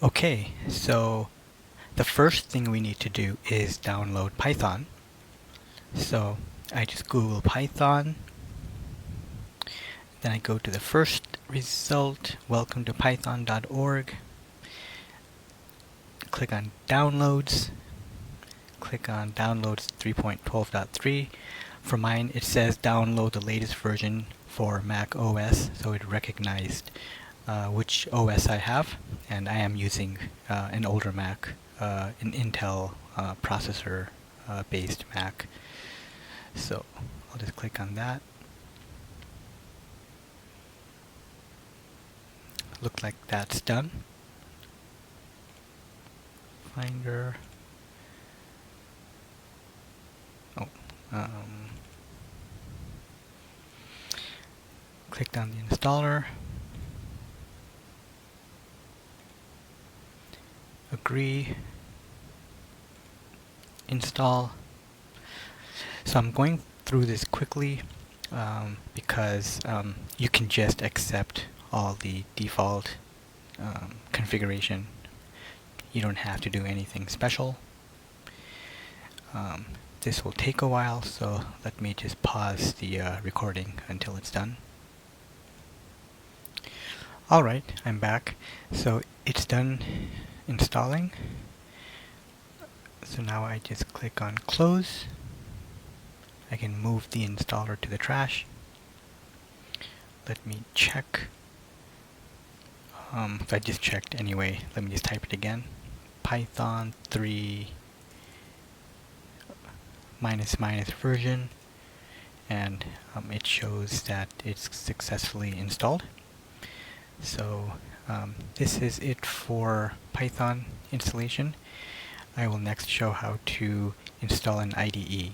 Okay, so the first thing we need to do is download Python. So I just Google Python, then I go to the first result, welcome to python.org, click on downloads, click on downloads 3.12.3. For mine it says download the latest version for Mac OS, so it recognized which OS I have, and I am using an older Mac, an Intel processor based Mac. So I'll just click on that. Look like that's done. Finder. Oh, clicked on the installer. Agree. Install. So I'm going through this quickly because you can just accept all the default configuration. You don't have to do anything special. This will take a while, so let me just pause the recording until it's done. Alright, I'm back. So it's done installing. So now I just click on close. I can move the installer to the trash. Let me check. If I just checked anyway, let me just type it again. Python 3 -- version, and it shows that it's successfully installed. So this is it for Python installation. I will next show how to install an IDE.